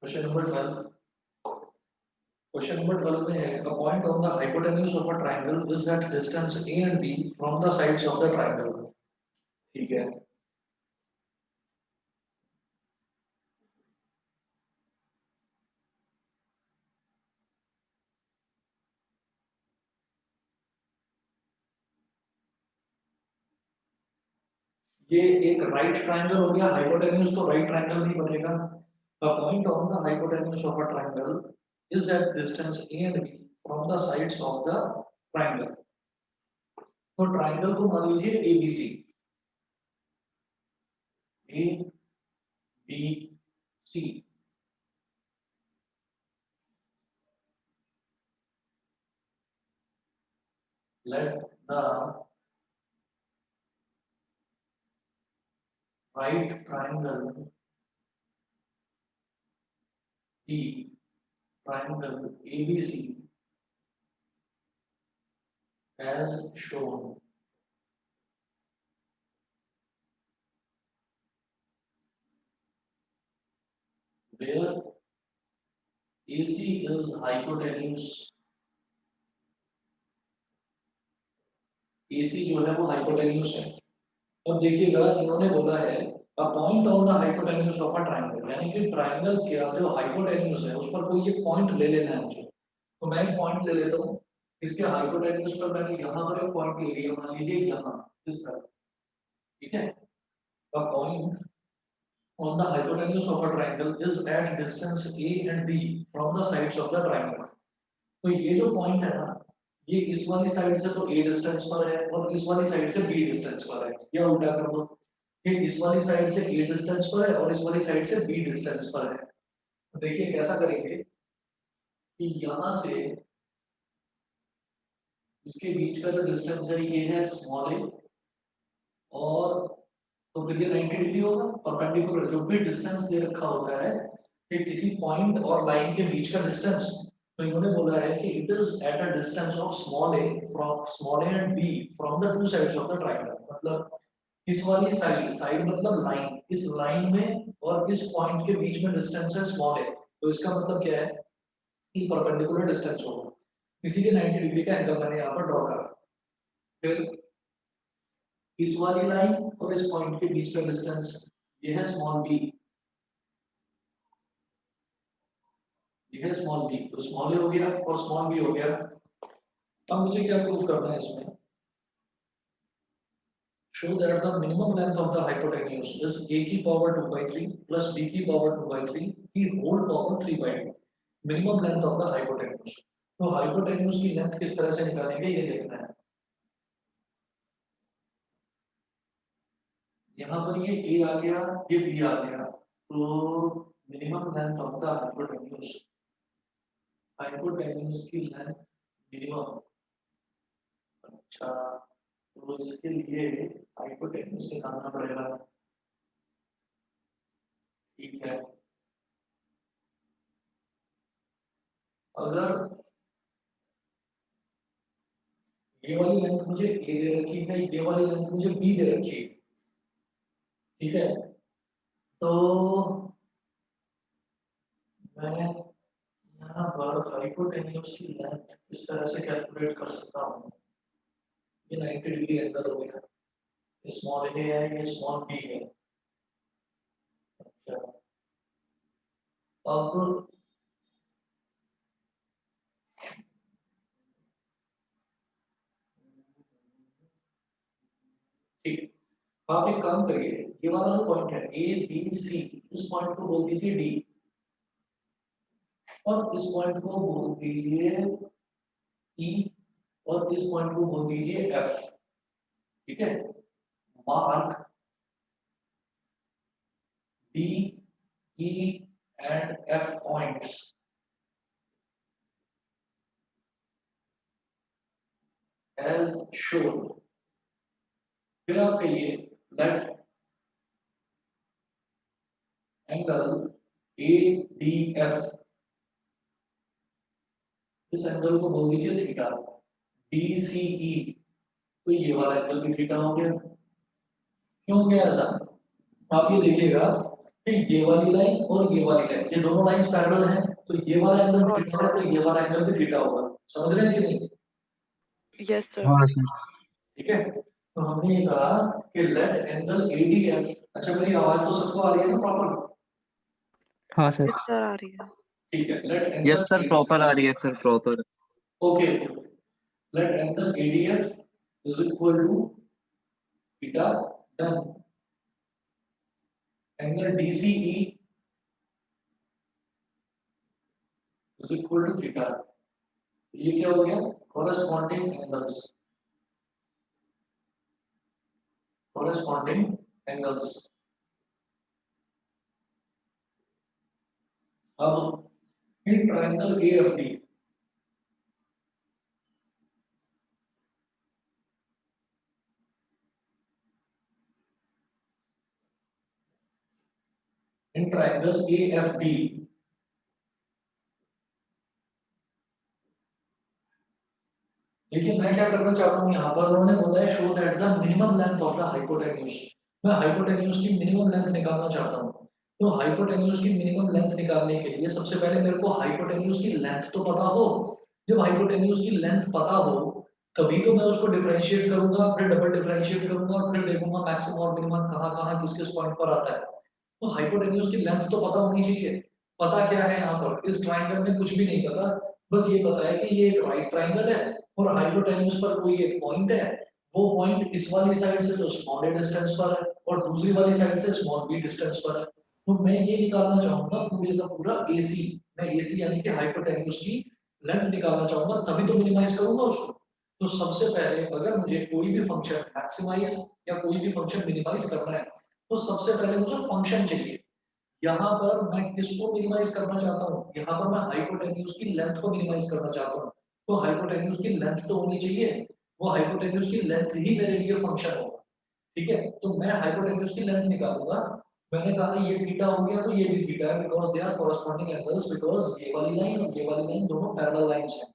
Question number 12। Question number 12 में है a point on the hypotenuse of a triangle is at distance a and b from the sides of the triangle। ठीक है, ये एक right triangle हो गया। Hypotenuse तो राइट ट्रायंगल नहीं बनेगा। a point on the hypotenuse of a triangle is at distance a and b from the sides of the triangle। तो ट्रायंगल को मान लीजिए ABC, A B C. let the right triangle be triangle ABC as shown। where AC is hypotenuse, AC जो है वो hypotenuse है। अब देखिएगा इन्होंने बोला है a point on the hypotenuse of a triangle, यानी कि ट्रायंगल का जो hypotenuse है उस पर कोई एक पॉइंट ले लेना है मुझे। तो मैं एक पॉइंट ले लेता हूँ, इसके हाइपोटेन्यूज पर मैंने यहाँ पर एक पॉइंट ले लिया, मान लीजिए यहाँ इस तरह। ठीक है, a point on the hypotenuse of a triangle is at distance a and b from the sides of the triangle। तो ये जो पॉइंट है ना, ये इस वाली साइड से तो a डिस्टेंस पर है और इस वाली साइड से b डिस्टेंस पर है, या उल्टा कर दो, ये इस वाली साइड से a डिस्टेंस पर है और इस वाली साइड से b डिस्टेंस पर है। तो देखिए कैसा करेंगे कि यहाँ से इसके बीच का जो डिस्टेंस है ये है स्मॉल a, और तो फिर ये 90 डिग्री होगा। परपेंडिकुलर जो भी डिस्टेंस दे रखा होता है कि किसी पॉइंट और लाइन के बीच का डिस्टेंस, तो इन्होंने बोला है कि it is at a distance of small a from small a and b from the two sides of the triangle. मतलब इस वाली साइड, साइड मतलब लाइन, इस लाइन में और इस पॉइंट के बीच में डिस्टेंस है स्मॉल ए, तो इसका मतलब क्या है कि परपेंडिकुलर डिस्टेंस होगा। इसी के 90 डिग्री का एंगल मैंने यहाँ पर ड्रॉ करा। फिर इस वाली लाइन और इस पॉइंट के बीच का डिस्टेंस ये है स्मॉल बी, ये है स्मॉल बी। तो स्मॉल ए हो गया और स्मॉल बी हो गया। अब मुझे क्या प्रूव करना है इसमें? Show that the minimum length of the hypotenuse is a की पावर 2 by 3 प्लस b की पावर 2 by 3 की whole power 3 by 2। Minimum length of the hypotenuse. तो हाइपोटेन्यूज की लेंथ किस तरह से निकालेंगे ये देखना है। यहाँ पर ये a आ गया, ये b आ गया, तो minimum length of the hypotenuse, hypotenuse की लेंथ मिनिमम। अच्छा, तो इसके लिए हाइपोटेन्यूज निकालना पड़ेगा। ठीक है, अगर ये वाली लेंथ मुझे a दे रखी है, ये वाली लेंथ मुझे b दे रखी है। ठीक है, तो मैं यहाँ पर हाइपोटेन्यूज की लेंथ इस तरह से कैलकुलेट कर सकता हूँ। ये 90 डिग्री एंगल हो गया, स्मॉल ए है, ये स्मॉल बी है। अच्छा, अब ठीक, आप एक काम करिए, ये वाला जो पॉइंट है ए बी सी, इस पॉइंट को बोल दीजिए डी और इस पॉइंट को बोल दीजिए ई और इस पॉइंट को बोल दीजिए एफ। ठीक है, mark D E and F points as shown. फिर आप कहिए let angle A D F, इस एंगल को बोल दीजिए थीटा। डी सी ई, तो ये वाला एंगल भी थीटा हो गया। क्यों हो गया ऐसा? आप ये देखिएगा कि ये वाली लाइन और ये वाली लाइन, ये दोनों लाइंस पैरेलल हैं, तो ये वाला एंगल थीटा है, तो ये वाला एंगल भी थीटा होगा। समझ रहे हैं कि नहीं? Yes sir. हाँ सर। ठीक है, तो हमने ये कहा कि लेट एंगल ADF। अच्छा, मेरी आवाज तो सबको आ रही है ना प्रॉपर? हाँ सर। यस सर आ रही है। ठीक है, let us angle sir, proper आ रही है sir, proper. Okay, let angle ADF is equal to theta, then angle DCE is equal to theta. ये क्या हो गया? Corresponding angles, corresponding angles. अब in triangle AFD, in triangle AFD देखिए, मैं क्या करना चाहता हूँ यहाँ पर, उन्होंने बोला है show that the minimum length of the hypotenuse. मैं हाइपोटेन्यूज की मिनिमम लेंथ निकालना चाहता हूँ। तो हाइपोटेन्यूज की मिनिमम लेंथ निकालने के लिए सबसे पहले मेरे को हाइपोटेन्यूज की लेंथ तो पता हो। जब हाइपोटेन्यूज की लेंथ पता हो तभी तो मैं उसको डिफरेंशिएट करूंगा, फिर डबल डिफरेंशिएट करूंगा और फिर देखूंगा मैक्सिमम और मिनिमम कहाँ कहाँ किस किस पॉइंट पर आता है। तो हाइपोटेन्यूज की लेंथ तो पता होनी चाहिए। पता क्या है यहाँ पर, इस ट्राइंगल में कुछ भी नहीं पता। बस ये पता है कि ये एक राइट ट्राइंगल है और हाइपोटेन्यूज पर कोई एक पॉइंट है। वो पॉइंट इस वाली साइड से जो स्मॉल ए डिस्टेंस पर है और दूसरी वाली साइड से स्मॉल बी डिस्टेंस पर है। तो मैं ये निकालना चाहूंगा पूरे का पूरा AC। मैं AC यानी कि हाइपोटेन्यूज की लेंथ निकालना चाहूंगा, तभी तो मिनिमाइज करूंगा उसको। तो सबसे पहले अगर मुझे कोई भी फंक्शन मैक्सिमाइज या कोई भी फंक्शन मिनिमाइज करना है, तो सबसे पहले मुझे फंक्शन चाहिए। यहाँ पर मैं किसको मिनिमाइज करना चाहता हूँ? यहाँ पर मैं हाइपोटेन्यूज की लेंथ को मिनिमाइज करना चाहता हूँ। तो हाइपोटेन्यूज की लेंथ तो होनी चाहिए, वो हाइपोटेन्यूज की लेंथ ही मेरे लिए फंक्शन होगा। ठीक है, तो मैं हाइपोटेन्यूज की लेंथ निकालूंगा। मैंने कहा ये थीटा हो गया, तो ये भी थीटा है, because they are corresponding angles, because ये वाली लाइन और ये वाली लाइन दोनों पैरेलल लाइंस हैं।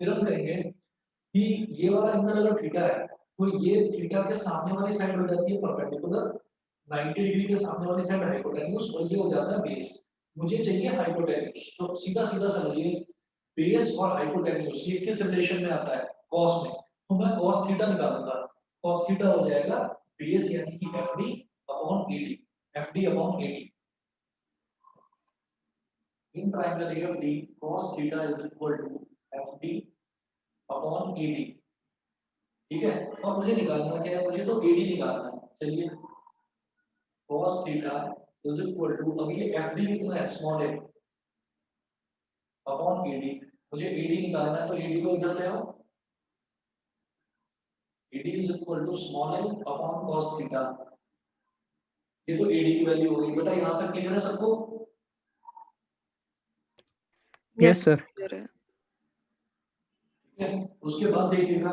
फिर हम कहेंगे कि ये वाला एंगल अगर थीटा है, तो ये थीटा के सामने वाली साइड हो जाती है परपेंडिकुलर, 90 डिग्री के सामने वाली साइड हाइपोटेन्यूज, और ये हो जाता है बेस। मुझे चाहिए हाइपोटेन्यूज, तो सीधा सीधा समझिए, बेस और हाइपोटेन्यूज ये किस रिलेशन में आता है? कॉस में। तो मैं कॉस थीटा निकालूंगा। कॉस थीटा हो जाएगा बेस यानी कि FD upon AD। FD upon AD in triangle AFD, cos theta is equal to FD upon AD। ठीक है, और मुझे निकालना क्या है? मुझे तो AD निकालना है। चलिए, cos theta is equal to, अब ये FD कितना है? Small a upon AD। मुझे AD निकालना है, तो AD को इधर ले आओ। AD is equal to small a upon cos theta. ये तो AD की वैल्यू हो गई बेटा, यहाँ तक क्लियर है सबको? Yes sir. क्लियर है। ठीक है, उसके बाद देखिएगा,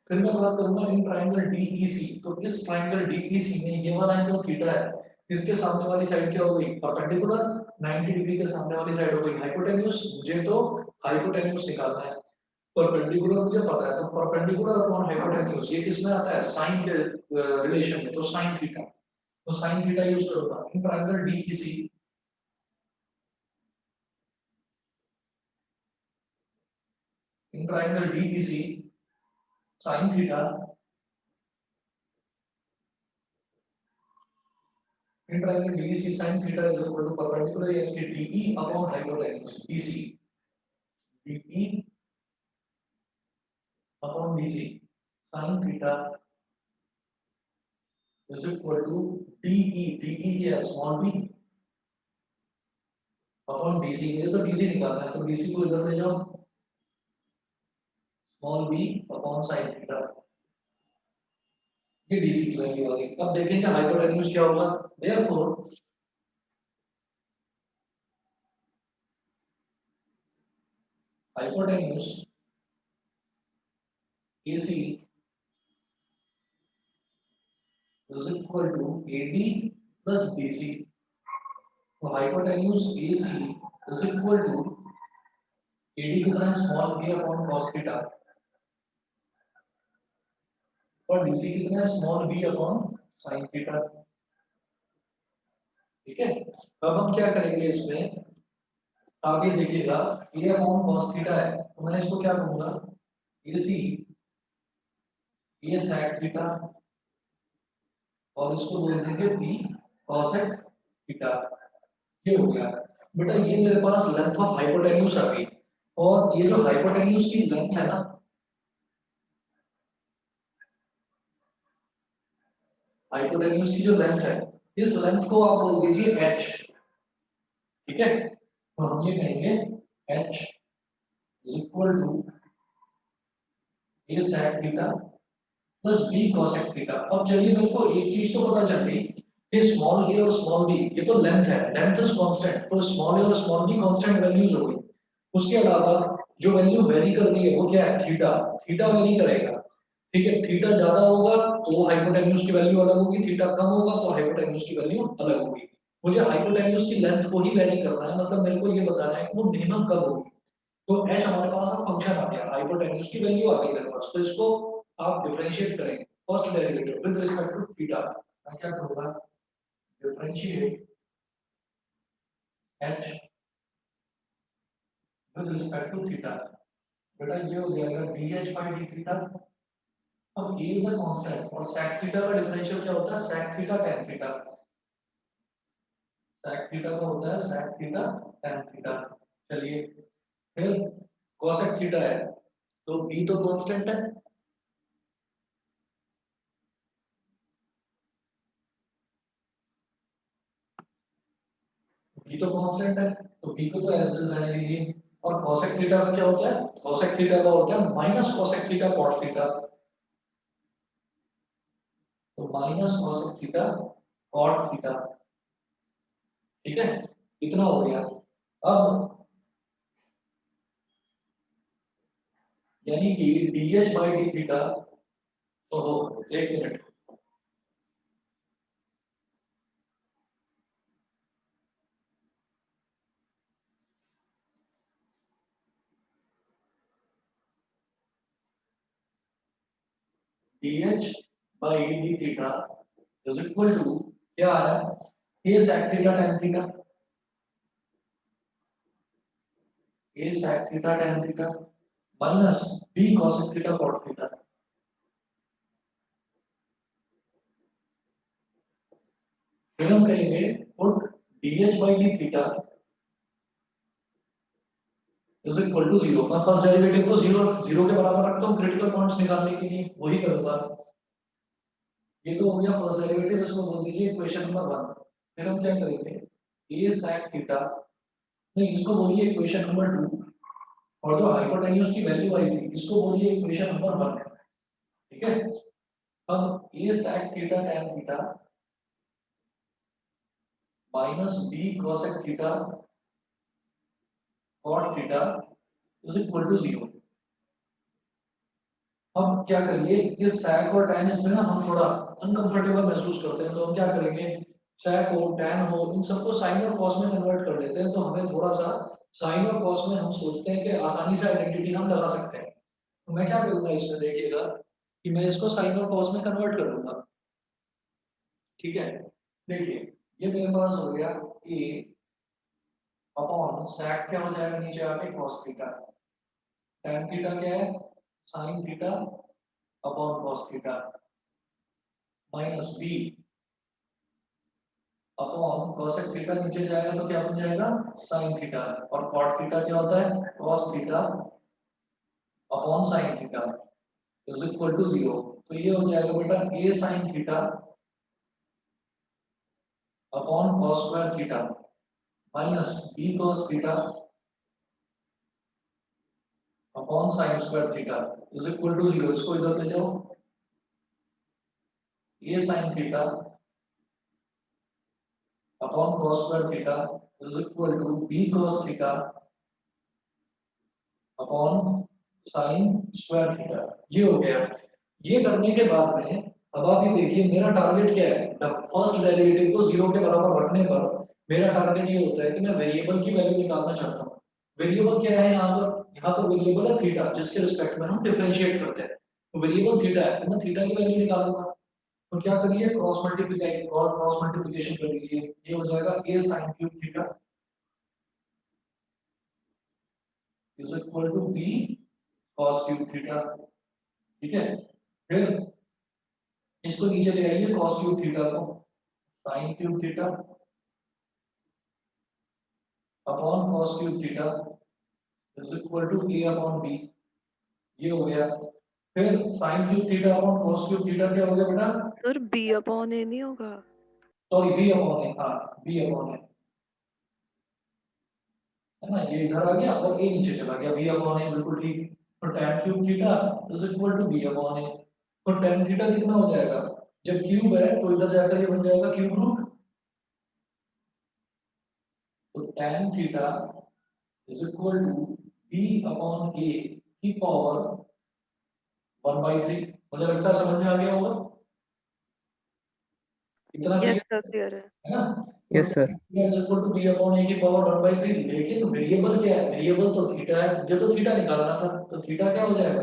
फिर मैं बात करूंगा इन ट्रायंगल DEC। तो इस ट्रायंगल DEC में ये वाला जो थीटा है, इसके सामने वाली साइड क्या हो गई? परपेंडिकुलर। 90 डिग्री के सामने वाली साइड हो गई हाइपोटेन्यूज। मुझे तो हाइपोटेन्यूज निकालना है। परपेंडिकुलर मुझे पता है, तो परपेंडिकुलर अपॉन हाइपोटेन्यूज ये किस में आता है? साइन के रिलेशन में, तो साइन थीटा। तो साइन थीटा यूज करूंगा in triangle DEC। In triangle DEC sine theta, in triangle DEC sin theta is equal to perpendicular यानी कि DE upon hypotenuse DC। DE upon DC sin theta is equal to DE क्या? Small b upon DC। ये तो DC निकालना है, तो DC को इधर ले जाओ, small b upon sin theta. ये DC की वैल्यू आ गई। अब देखेंगे हाइपोटेन्यूज क्या होगा। Therefore hypotenuse AC is equal to AD plus BC। तो hypotenuse AC is equal to AD कितना है? Small b upon cos theta, और DC कितना है? Small b upon sin theta. ठीक है। अब हम क्या करेंगे इसमें, आगे देखिएगा, ये अपॉन cos थीटा है तो मैं इसको क्या कहूंगा, AC, ये sec थीटा, और इसको बोल देंगे B cosec थीटा। ये हो गया बेटा, ये मेरे पास लेंथ ऑफ हाइपोटेन्यूज आ गई। और ये जो हाइपोटेन्यूज की लेंथ है ना, हाइपोटेन्यूज की जो लेंथ है, इस लेंथ को आप बोल दीजिए h। ठीक है, तो हम ये कहेंगे h is equal to a sec theta plus b cosec theta. अब चलिए मेरे को एक चीज तो पता चल गई कि स्मॉल a और स्मॉल b ये तो लेंथ है, लेंथ इज कांस्टेंट, तो स्मॉल a और स्मॉल b कांस्टेंट वैल्यूज हो गई। उसके अलावा जो वैल्यू वेरी कर रही है वो क्या है, थीटा। थीटा वेरी करेगा। ठीक है, थीटा ज्यादा होगा तो वो हाइपोटेन्यूज की वैल्यू अलग होगी, थीटा कम होगा तो हाइपोटेन्यूज की वैल्यू अलग होगी। मुझे हाइपोटेन्यूज की लेंथ को ही वेरी करना है, मतलब मेरे को ये बताना है कि वो मिनिमम कब होगी। तो h हमारे पास अब फंक्शन आ गया, हाइपोटेन्यूज की वैल्यू आ गई मेरे पास, तो इसको आप डिफरेंशिएट करेंगे first derivative with respect to theta. मैं क्या करूंगा, differentiate h with respect to theta. बेटा ये हो जाएगा dh by d थीटा। अब a इज अ कांस्टेंट और sec थीटा का डिफरेंशियल क्या होता है, sec theta tan theta. sec theta का होता है sec थीटा tan थीटा। चलिए फिर cosec थीटा है तो b तो कांस्टेंट है, b तो कांस्टेंट है तो b को तो एज इट इज रहने दीजिए। और cosec थीटा का क्या होता है, cosec थीटा का होता है minus cosec theta cot theta. तो minus cosec theta cot theta. ठीक है, इतना हो गया। अब यानी कि dh by d थीटा, तो एक minute, dh by d theta is equal to क्या आ रहा है, a sec theta tan theta, a sec theta tan theta minus b cosec theta cot theta. फिर हम कहेंगे put dh by d theta is equal to 0। मैं first derivative को 0 के बराबर रखता हूँ क्रिटिकल पॉइंट्स निकालने के लिए, वही करूंगा। ये तो हो गया फर्स्ट डेरिवेटिव, इसको बोल दीजिए इक्वेशन नंबर 1। फिर हम क्या करेंगे, a sec थीटा, नहीं इसको बोलिए इक्वेशन नंबर 2, और जो हाइपोटेन्यूज की वैल्यू आई थी इसको बोलिए इक्वेशन नंबर 1। ठीक है, अब a sec theta tan theta minus b cosec theta cot theta is equal to 0। अब क्या करिए, ये sec और tan इसमें ना हम थोड़ा अनकंफर्टेबल महसूस करते हैं, तो हम क्या करेंगे, sec हो tan हो इन सबको sin और cos में कन्वर्ट कर लेते हैं, तो हमें थोड़ा सा sin और cos में हम सोचते हैं कि आसानी से आइडेंटिटी हम लगा सकते हैं। तो मैं क्या करूंगा इसमें, देखिएगा कि मैं इसको sin और cos में कन्वर्ट कर लूंगा। ठीक है, देखिए ये मेरे पास हो गया a अपॉन sec क्या हो जाएगा नीचे आके cos थीटा, tan थीटा क्या है sin theta upon cos theta minus b upon cosec theta नीचे जाएगा तो क्या बन जाएगा sin थीटा, और cot थीटा क्या होता है cos theta upon sin theta is equal to 0। तो ये हो जाएगा बेटा a sin theta upon cos square theta minus b cos theta upon sin square theta is equal to 0। इसको इधर ले जाओ, a sin theta upon cos square theta is equal to b cos theta upon sin square theta. ये हो गया। ये करने के बाद में अब आप ये देखिए मेरा टारगेट क्या है, फर्स्ट डेरिवेटिव को 0 के बराबर रखने पर मेरा टारगेट ये होता है कि मैं वेरिएबल की वैल्यू निकालना चाहता हूँ। वेरिएबल क्या है यहाँ पर वेरिएबल है थीटा, जिसके रिस्पेक्ट में हम डिफरेंशिएट करते हैं। तो वेरिएबल थीटा है तो मैं थीटा की वैल्यू निकालूंगा। तो क्या करिए, क्रॉस मल्टीप्लिकेशन कर लीजिए, ये हो जाएगा a sin cube theta is equal to b cos cube theta. ठीक है, फिर इसको नीचे ले आइए, cos क्यूब थीटा को sin cube theta upon cos cube theta is equal to a upon b, ये हो गया। फिर sin cube theta upon cos cube theta क्या हो गया बेटा? सर b अपॉन a नहीं होगा? सॉरी b अपॉन a, हाँ b अपॉन a है ना, ये इधर आ गया और a नीचे चला गया, b अपॉन a बिल्कुल ठीक। तो tan cube theta is equal to b upon a। तो tan थीटा कितना हो जाएगा? जब क्यूब है तो इधर जाकर ये बन जाएगा क्यूब रूट, तो tan theta is equal to b upon a की पावर 1/3। मुझे लगता है समझ में आ गया होगा, इतना यस क्लियर सर, क्लियर है। है ना? Yes sir. Is equal to b upon a की पावर 1/3, लेकिन वेरिएबल क्या है? वेरिएबल तो थीटा है, मुझे तो थीटा निकालना था, तो थीटा क्या हो जाएगा?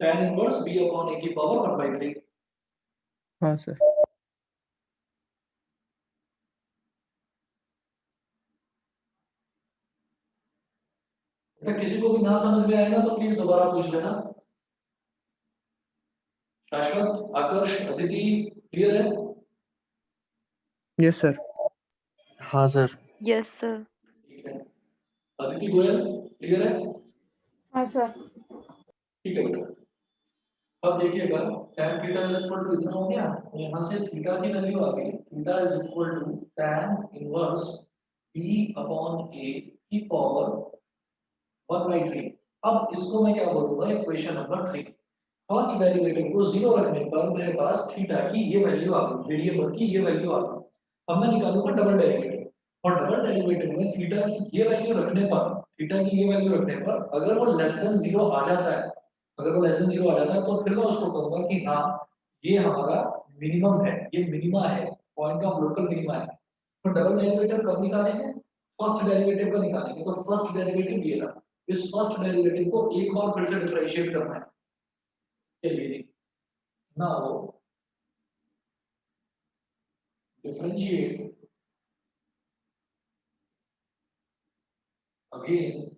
tan inverse b upon a की पावर 1/3। हाँ सर। अगर किसी को भी ना समझ में आए ना तो प्लीज दोबारा पूछ लेना। शाश्वत, आकर्ष, अदिति, क्लियर है? Yes sir. हाँ सर। Yes sir. ठीक है, अदिति गोयल क्लियर है? हाँ सर। ठीक है बेटा, अब देखिएगा tan theta is equal to इतना हो गया, तो यहाँ से थीटा की वैल्यू आ गई, theta is equal to tan inverse b upon a की पावर 1/3। अब इसको मैं क्या बोलूंगा, इक्वेशन नंबर 3। फर्स्ट डेरिवेटिव को जीरो रखने पर मेरे पास थीटा की ये वैल्यू आ गई, वेरिएबल की ये वैल्यू आ गई। अब मैं निकालूंगा डबल डेरिवेटिव, और डबल डेरिवेटिव में थीटा की ये वैल्यू रखने पर, थीटा की ये वैल्यू रखने पर अगर वो लेस देन जीरो आ जाता है, अगर वो लेस देन जीरो आ जाता है तो फिर मैं उसको कहूंगा कि हाँ ये हमारा मिनिमम है, ये मिनिमा है, पॉइंट ऑफ लोकल मिनिमा है। तो डबल डेरिवेटिव कब निकालेंगे? फर्स्ट डेरिवेटिव का निकालेंगे। तो फर्स्ट डेरिवेटिव ये रहा, इस फर्स्ट डेरिवेटिव को एक बार फिर से डिफरेंशिएट करना है। चलिए, now differentiate again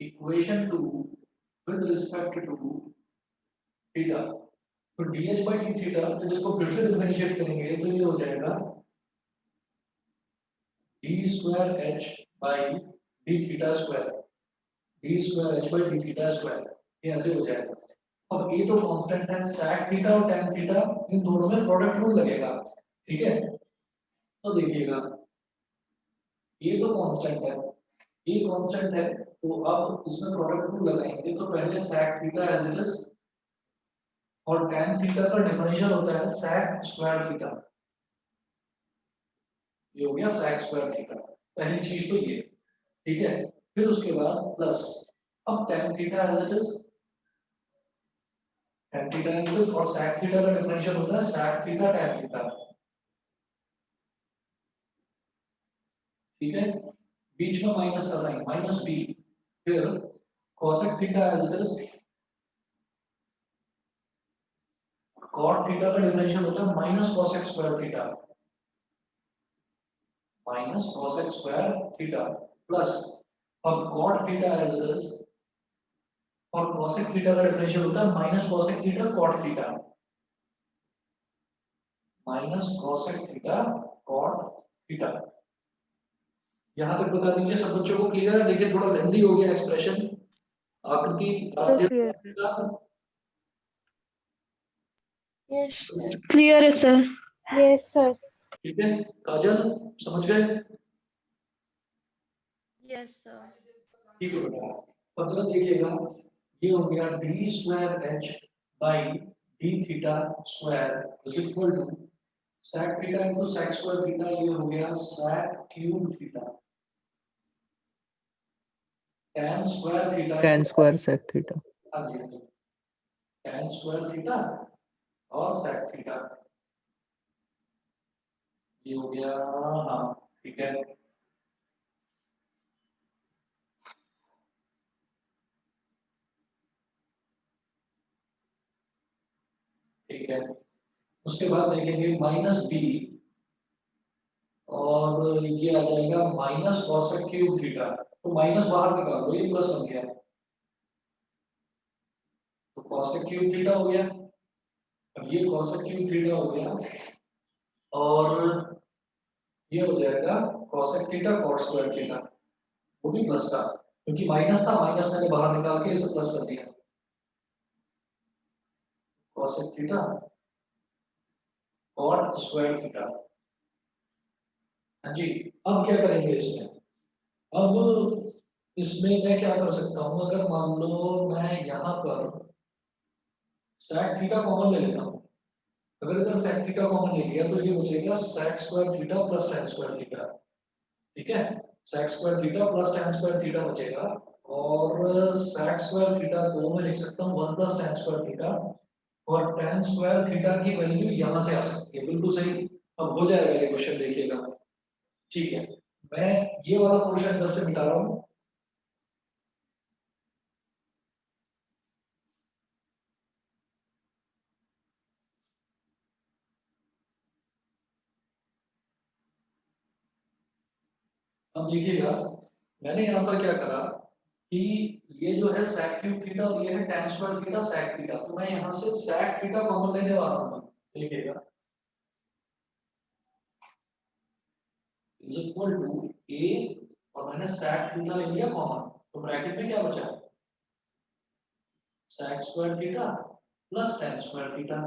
equation 2 with respect to theta। तो dh by d theta, तो इसको फिर से डिफरेंशिएट करेंगे तो ये हो जाएगा d square h by d theta square, d square h by d theta square, ये ऐसे हो जाएगा। अब ये तो कांस्टेंट है, sec थीटा और tan थीटा इन दोनों में प्रोडक्ट रूल लगेगा। ठीक है, तो देखिएगा ये तो कांस्टेंट है, ये कांस्टेंट है, तो अब इसमें प्रोडक्ट रूल लगाएंगे। तो पहले sec theta as it is, और tan थीटा का डिफरेंशियल होता है sec स्क्वायर थीटा, ये हो गया sec स्क्वायर थीटा, पहली चीज तो ये। ठीक है, फिर उसके बाद प्लस, अब tan theta as it is, tan theta as it is, और sec थीटा का डिफरेंशियल होता है sec थीटा tan थीटा। ठीक है, बीच में माइनस का साइन, माइनस b, फिर cosec theta as it is, cot theta का डिफरेंशियल होता है minus cosec square theta, minus cosec square theta, plus अब cot theta as it is, और cosec थीटा का डिफरेंशियल होता है minus cosec theta cot theta, minus cosec theta cot theta. यहां तक बता दीजिए सब बच्चों को क्लियर है? देखिए थोड़ा लेंथी हो गया एक्सप्रेशन, आकृति सर क्लियर है। यस क्लियर है सर। Yes sir. ठीक है, काजल समझ गए? Yes sir. ठीक है बेटा, अब जरा देखिएगा, ये हो गया d square h by d theta square is equal to sec theta into sec square theta, ये हो गया sec cube theta, tan square theta tan square sec theta. आ गया, tan स्क्वायर थीटा और sec थीटा, ये हो गया। हाँ ठीक है, ठीक है। उसके बाद देखेंगे माइनस बी और ये आ जाएगा माइनस कॉसेक क्यूब थीटा। तो माइनस बाहर निकाल दो, ये प्लस बन गया, तो कॉसेक क्यूब थीटा हो गया। अब ये कॉसेक क्यूब थीटा हो गया और ये हो जाएगा cosec theta cot square theta, वो भी प्लस का, क्योंकि माइनस था, माइनस मैंने बाहर निकाल के इसे प्लस कर दिया। Cosec theta cot square theta. हाँ जी। अब क्या करेंगे इसमें? अब इसमें मैं क्या कर सकता हूँ, अगर मान लो मैं यहाँ पर sec थीटा कॉमन ले लेता हूँ। अगर sec थीटा कॉमन ले लिया तो ये बचेगा sec square theta plus tan square theta. ठीक है, sec square theta plus tan square theta बचेगा और sec स्क्वायर थीटा को मैं लिख सकता हूँ 1 प्लस tan स्क्वायर थीटा और tan स्क्वायर थीटा की वैल्यू यहाँ से आ सकती है। बिल्कुल सही। अब हो जाएगा ये क्वेश्चन, देखिएगा। ठीक है, मैं ये वाला पोर्शन इधर से मिटा रहा हूँ। अब देखिएगा, मैंने यहाँ पर क्या करा कि ये जो है sec क्यूब थीटा और ये है tan square theta sec theta, तो मैं यहाँ से sec थीटा कॉमन लेने वाला हूँ। देखिएगा, इज इक्वल टू a और मैंने sec थीटा ले लिया कॉमन, तो ब्रैकेट में क्या बचा? sec square theta plus tan square theta.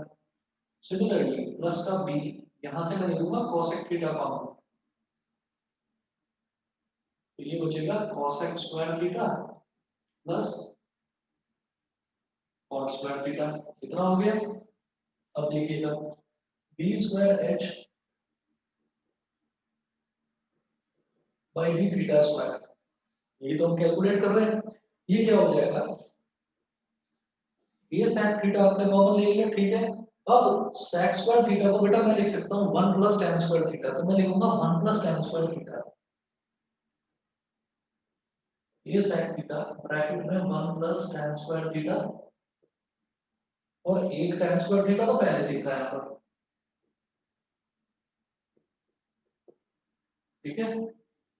Similarly plus का b, यहाँ से मैं ले लूंगा cosec थीटा कॉमन, तो ये बचेगा cosec square theta plus cot square theta. कितना हो गया? अब देखिएगा, b square h by d theta square, ये तो हम कैलकुलेट कर रहे हैं। ये क्या हो जाएगा? ये sec थीटा आपने कॉमन ले लिया, ठीक है। अब sec स्क्वायर थीटा को बेटा मैं लिख सकता हूँ 1 प्लस tan स्क्वायर थीटा, तो मैं लिखूंगा 1 प्लस tan स्क्वायर थीटा। ये sec थीटा ब्रैकेट में 1 प्लस tan स्क्वायर थीटा और एक tan स्क्वायर थीटा तो पहले सीखा है यहाँ पर, ठीक है,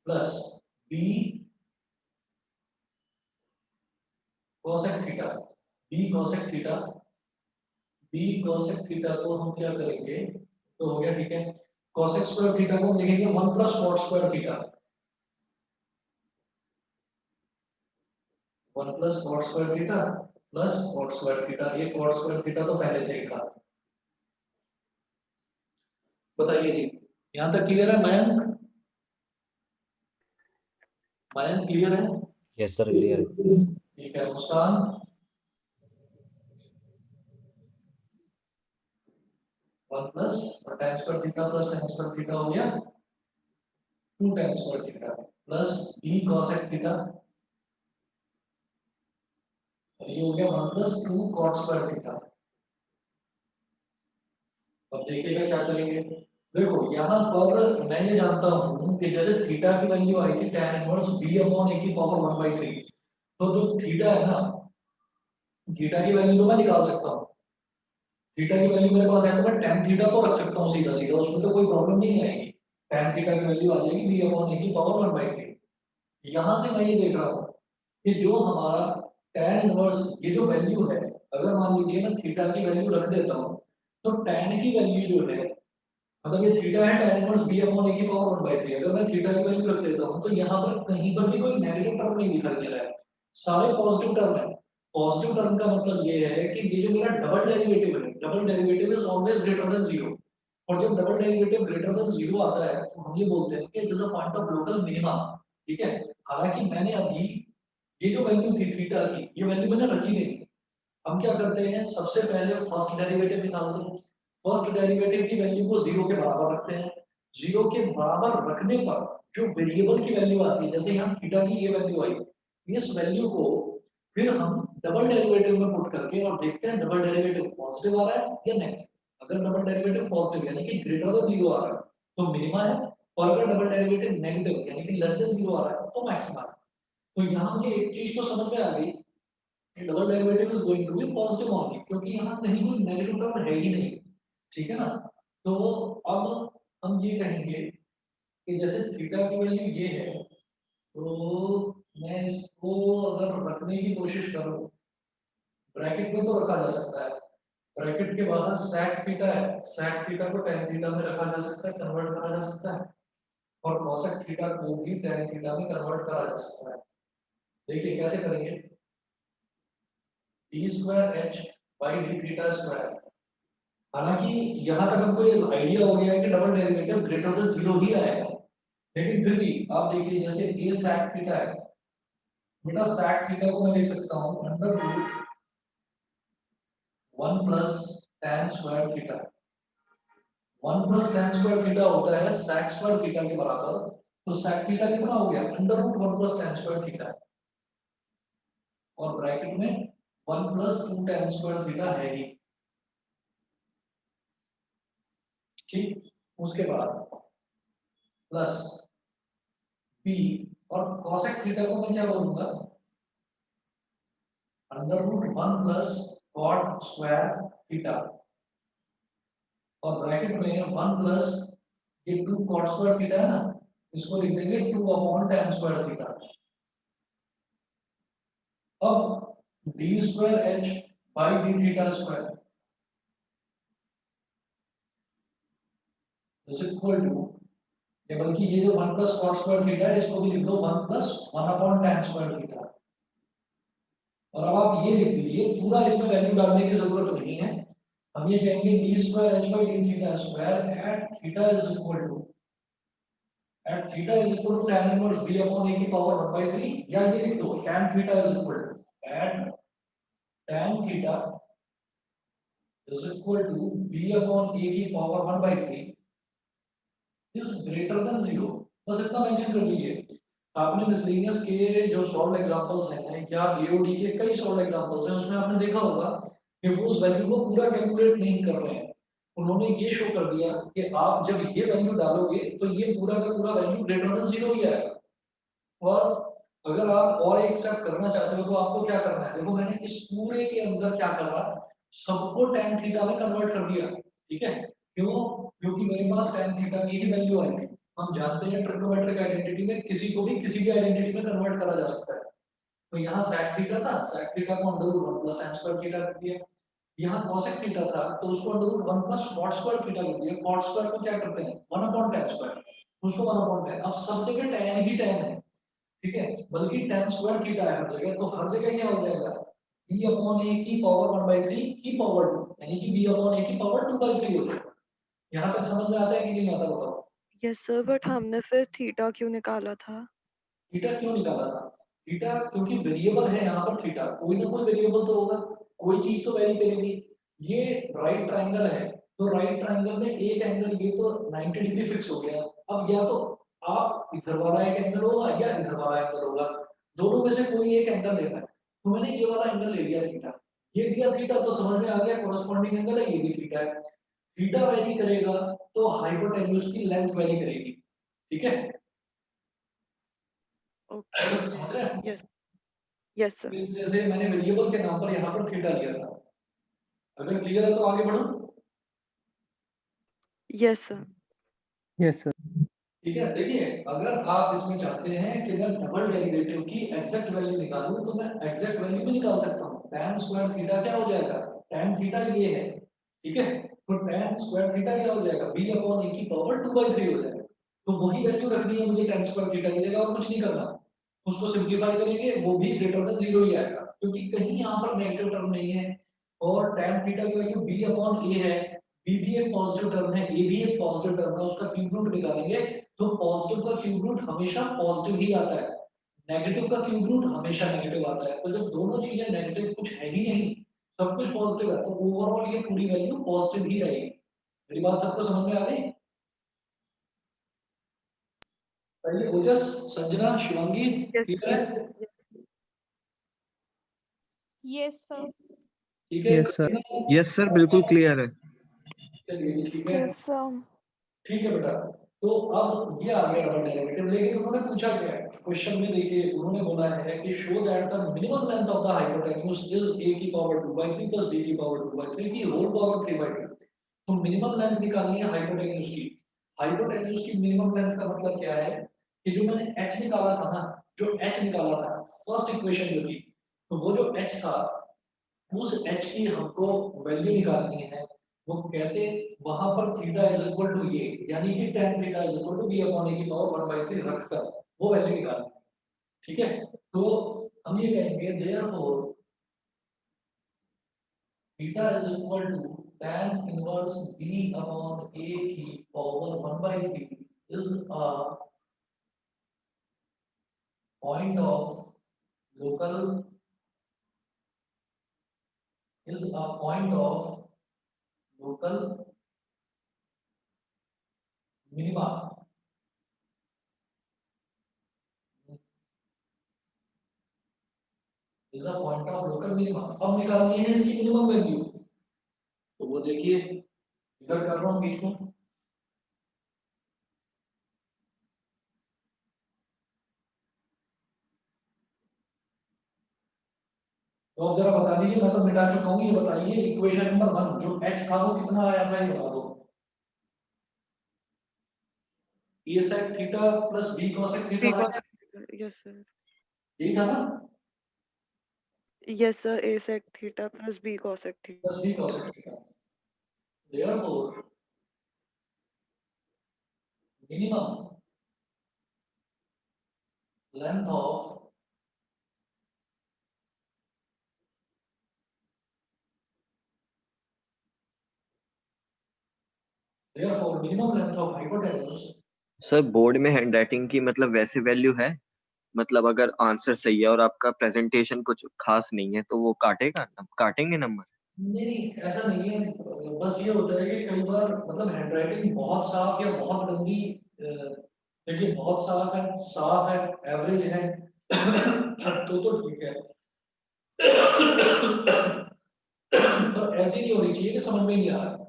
plus b cosec theta, b cosec theta, b cosec theta को हम क्या करेंगे, तो हो गया, ठीक है। cosec स्क्वायर थीटा को हम लिखेंगे 1 plus cot square theta, 1 plus cot square theta plus cot square theta. ये cot स्क्वायर थीटा तो पहले से ही था। बताइए जी, यहाँ तक क्लियर है मयंक? मयंक क्लियर है? Yes sir, clear. ठीक है, मुस्कान? वन प्लस और tan square theta plus tan square theta हो गया 2 tan square theta plus b cosec theta, और ये हो गया 1 प्लस 2 cot स्क्वायर थीटा। अब देखिएगा क्या करेंगे। देखो यहाँ पर मैं ये जानता हूँ कि जैसे थीटा की वैल्यू आई थी tan inverse b upon a की पावर 1/3, तो जो थीटा है ना, थीटा की वैल्यू तो मैं निकाल सकता हूँ। थीटा की वैल्यू मेरे पास है तो मैं tan थीटा तो रख सकता हूँ सीधा सीधा, उसमें तो कोई प्रॉब्लम नहीं आएगी। tan थीटा की वैल्यू आ जाएगी b अपॉन a की पावर 1/3। यहाँ से मैं ये देख रहा हूँ कि जो हमारा tan इनवर्स ये जो वैल्यू है, अगर मान लीजिए मैं थीटा की वैल्यू रख देता हूँ तो tan की वैल्यू जो है, मतलब ये थीटा है tan inverse b upon a की पावर 1/3, अगर मैं थीटा की वैल्यू रख देता हूँ तो यहाँ पर कहीं पर भी कोई नेगेटिव टर्म नहीं दिखाई दे रहा है, सारे पॉजिटिव टर्म है। पॉजिटिव टर्म का मतलब ये है कि ये जो मेरा डबल डेरिवेटिव है, double derivative is always greater than 0, और जब डबल डेरिवेटिव ग्रेटर देन 0 आता है तो हम ये बोलते हैं कि it is a point of local minima. ठीक है, हालांकि मैंने अभी ये जो वैल्यू थी थीटा की, ये वैल्यू मैंने रखी नहीं। हम क्या करते हैं, सबसे पहले फर्स्ट डेरिवेटिव निकालते हैं। फर्स्ट डेरिवेटिव की वैल्यू को 0 के बराबर रखते हैं। 0 के बराबर रखने पर जो वेरिएबल की वैल्यू आती है, जैसे यहाँ थीटा की ये वैल्यू आई, इस वैल्यू को फिर हम डबल डेरिवेटिव में पुट करके और देखते हैं डबल डेरिवेटिव पॉजिटिव आ रहा है या नेगेटिव। अगर डबल डेरिवेटिव पॉजिटिव यानी कि ग्रेटर देन 0 आ रहा है तो मिनिमा है, और अगर डबल डेरिवेटिव नेगेटिव यानी कि लेस देन 0 आ रहा है तो मैक्सिमा है। तो यहाँ मुझे एक चीज तो समझ में आ गई double derivative is going to be positive only, क्योंकि यहाँ कहीं कोई नेगेटिव टर्म है ही नहीं, ठीक है ना। तो अब हम ये कहेंगे कि जैसे थीटा की वैल्यू ये है, तो मैं इसको अगर रखने की कोशिश करूं ब्रैकेट में तो रखा जा सकता है, ब्रैकेट के बाहर sec थीटा है, sec थीटा को tan थीटा में रखा जा सकता है, कन्वर्ट करा जा सकता है, और cosec थीटा को भी tan थीटा में कन्वर्ट करा जा सकता है। देखिए कैसे करेंगे, d square h by d theta square. हालांकि यहाँ तक हमको ये आइडिया हो गया है कि डबल डेरिवेटिव ग्रेटर देन 0 ही आएगा, लेकिन फिर भी आप देखिए जैसे ये sec थीटा है, बेटा sec थीटा को मैं लिख सकता हूँ under root 1 plus tan square theta. 1 plus tan square theta होता है sec स्क्वायर थीटा के बराबर, तो sec थीटा कितना हो गया under root 1 plus tan square theta, और ब्रैकेट में 1 प्लस 2 tan स्क्वायर थीटा है ही, ठीक। उसके बाद प्लस b, और cosec थीटा को मैं क्या बोलूंगा under root 1 plus cot square theta, और ब्रैकेट में 1 प्लस ये 2 cot स्क्वायर थीटा है ना, इसको लिख देंगे 2 अपॉन tan स्क्वायर थीटा। अब d square h by d theta square is equal to, या बल्कि ये जो 1 प्लस cot स्क्वायर थीटा है इसको भी लिख दो 1 plus 1 upon tan square theta. और अब आप ये लिख दीजिए, पूरा इसमें वैल्यू डालने की जरूरत नहीं है, हम ये कहेंगे d square h by d theta square at theta is equal to tan inverse b upon a की पावर 1 बाई 3, या ये लिख दो tan theta is equal to at tan theta is equal to b upon a की power 1 by 3 is greater than 0। बस इतना mention कर लीजिए। आपने मिसलेनियस के जो सॉल्व एग्जांपल्स हैं या एओडी के कई सॉल्व एग्जांपल्स हैं, उसमें आपने देखा होगा कि वो उस वैल्यू को पूरा कैलकुलेट नहीं कर रहे हैं, उन्होंने ये शो कर दिया कि आप जब ये वैल्यू डालोगे तो ये पूरा का पूरा वैल्यू ग्रेटर देन 0 ही आएगा। और अगर आप और एक स्टेप करना चाहते हो तो आपको क्या करना है, देखो मैंने इस पूरे के अंदर क्या करा, सबको tan थीटा में कन्वर्ट कर दिया, ठीक है। क्यों, क्योंकि मेरे पास tan थीटा की ही वैल्यू आई थी। हम जानते हैं ट्रिग्नोमेट्रिक आइडेंटिटी में किसी को भी किसी भी आइडेंटिटी में कन्वर्ट करा जा सकता है। तो यहाँ sec थीटा था, sec थीटा को under root 1 plus tan square theta कर दिया। यहाँ cosec थीटा था तो उसको under root 1 plus cot square theta कर दिया। cot स्क्वायर को क्या करते हैं 1 अपॉन tan स्क्वायर, उसको 1 अपॉन tan। अब सब जगह tan ही tan है, ठीक है, बल्कि tan स्क्वायर थीटा है हर जगह, तो हर जगह क्या हो जाएगा b अपॉन a की पावर 1 by 3 की पावर 2, यानी कि b अपॉन a की पावर 2 by 3 हो जाएगा। यहाँ तक समझ में आता है कि नहीं आता बताओ। यस सर, बट हमने फिर थीटा क्यों निकाला था? थीटा क्यों निकाला था, थीटा क्योंकि वेरिएबल है यहाँ पर थीटा, कोई ना कोई वेरिएबल तो होगा, कोई चीज तो वेरी करेगी। ये राइट ट्रायंगल है, तो राइट ट्रायंगल में एक एंगल ये तो 90 डिग्री फिक्स हो गया। अब या तो आप इधर वाला एक एंगल होगा या इधर वाला एंगल होगा, दोनों में से कोई एक एंगल लेना है। तो मैंने ये वाला एंगल ले लिया थीटा, ये दिया थीटा तो समझ में आ गया कोरस्पॉन्डिंग एंगल है, ये भी थीटा है। थीटा वेरी करेगा तो हाइपोटेन्यूज की लेंथ वेरी करेगी, ठीक है। ओके, समझ रहे हैं? Yes yes sir. इस वजह से मैंने वेरिएबल के नाम पर यहाँ पर थीटा लिया था। अगर क्लियर है तो आगे बढ़ो। Yes sir. Yes sir. ठीक है, देखिए अगर आप इसमें चाहते हैं कि मैं डबल डेरिवेटिव की एग्जैक्ट वैल्यू निकालूं तो मैं एग्जैक्ट वैल्यू भी निकाल सकता हूं। tan स्क्वायर थीटा क्या हो जाएगा, tan थीटा ये है, ठीक है, तो tan स्क्वायर थीटा क्या हो जाएगा b अपॉन a की पावर 2 by 3 हो जाएगा। तो वही वैल्यू रखनी है मुझे tan स्क्वायर थीटा की जगह, और कुछ नहीं करना। उसको सिंपलीफाई करेंगे वो भी ग्रेटर देन 0 ही आएगा, क्योंकि कहीं यहाँ पर नेगेटिव टर्म नहीं है। और tan थीटा की वैल्यू b अपॉन a है, b भी एक पॉजिटिव टर्म है, a भी एक पॉजिटिव टर्म है, उसका क्यूब रूट निकालेंगे तो पॉजिटिव का क्यूब रूट हमेशा पॉजिटिव ही आता है, नेगेटिव का क्यूब रूट हमेशा नेगेटिव आता है। तो जब दोनों चीजें नेगेटिव, कुछ है ही नहीं, सब कुछ पॉजिटिव है, तो ओवरऑल ये पूरी वैल्यू पॉजिटिव ही रहेगी। मेरी बात सबको समझ में आ गई? पहले ओजस, संजना, शिवांगी, यस ठीक है? Yes, sir. ठीक है, Yes, sir. यस सर, बिल्कुल क्लियर है। चलिए ठीक है, Yes, sir. ठीक है बेटा। तो अब ये आ गया डबल डेरिवेटिव, लेकिन उन्होंने पूछा क्या है, क्वेश्चन में देखिए उन्होंने बोला है कि show that the minimum length of the hypotenuse is a की पावर 2/3 प्लस b की पावर 2/3 की होल पावर 3/2। तो मिनिमम लेंथ निकालनी है हाइपोटेन्यूज की। हाइपोटेन्यूज की मिनिमम लेंथ का मतलब क्या है कि जो मैंने h निकाला था ना, जो h निकाला था फर्स्ट इक्वेशन जो थी, तो वो जो h था उस h की हमको वैल्यू निकालनी है। वो कैसे? वहां पर थीटा इज इक्वल टू ये, यानी कि tan theta is equal to b upon a की पावर 1/3 रखकर वो वैल्यू निकालनी है। ठीक है, तो हम ये कहेंगे therefore theta is equal to tan inverse b upon a की power 1/3 is a point of local is a point of local minima is a point of local minima। अब निकालनी है इसकी मिनिमम वैल्यू, तो वो देखिए इधर कर रहा हूँ बीच में। तो अब जरा बता दीजिए, मैं तो मिटा चुका हूँ, ये बताइए इक्वेशन नंबर 1 जो h था वो कितना आया था ये बता दो। a sec theta plus b cosec b theta cos yes sir, यही था ना, yes sir, a sec theta plus b cosec theta। Plus b cosec theta. therefore minimum length of therefore minimum length of hypotenuse sir board में handwriting की मतलब वैसे value है, मतलब अगर आंसर सही है और आपका प्रेजेंटेशन कुछ खास नहीं है तो वो काटेंगे नंबर। नहीं ऐसा नहीं है, बस ये होता है कि कई बार मतलब हैंडराइटिंग बहुत साफ या बहुत गंदी, देखिए बहुत साफ है एवरेज है तो ठीक है पर ऐसी नहीं होनी चाहिए कि समझ में नहीं आ रहा।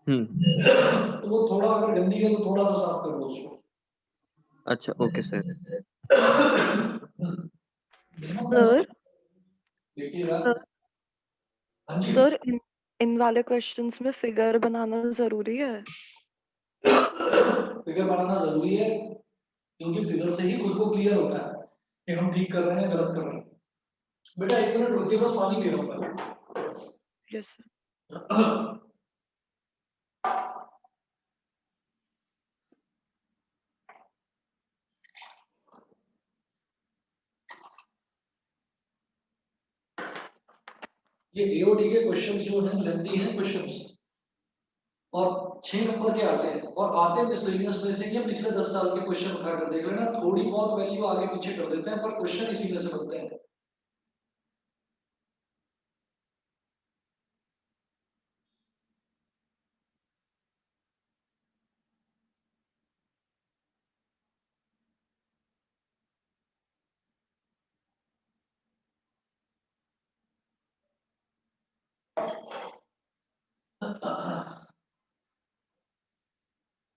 तो वो थोड़ा अगर गंदी है तो थोड़ा सा साफ कर लो उसको। अच्छा ओके सर। सर देखिएगा, हाँ जी सर इन वाले क्वेश्चंस में फिगर बनाना जरूरी है? फिगर बनाना जरूरी है क्योंकि फिगर से ही खुद को क्लियर होता है कि हम ठीक कर रहे हैं गलत कर रहे हैं। बेटा एक मिनट रुकिए, बस पानी पी रहा हूँ मैं। Yes sir. ये एओडी के क्वेश्चंस जो हैं लेंथी हैं क्वेश्चंस, और 6 नंबर के आते हैं और आते मिसलेनियस में से, या पिछले 10 साल के क्वेश्चन उठाकर देख लेना, थोड़ी बहुत वैल्यू आगे पीछे कर देते हैं पर क्वेश्चन इसी में से बनते हैं।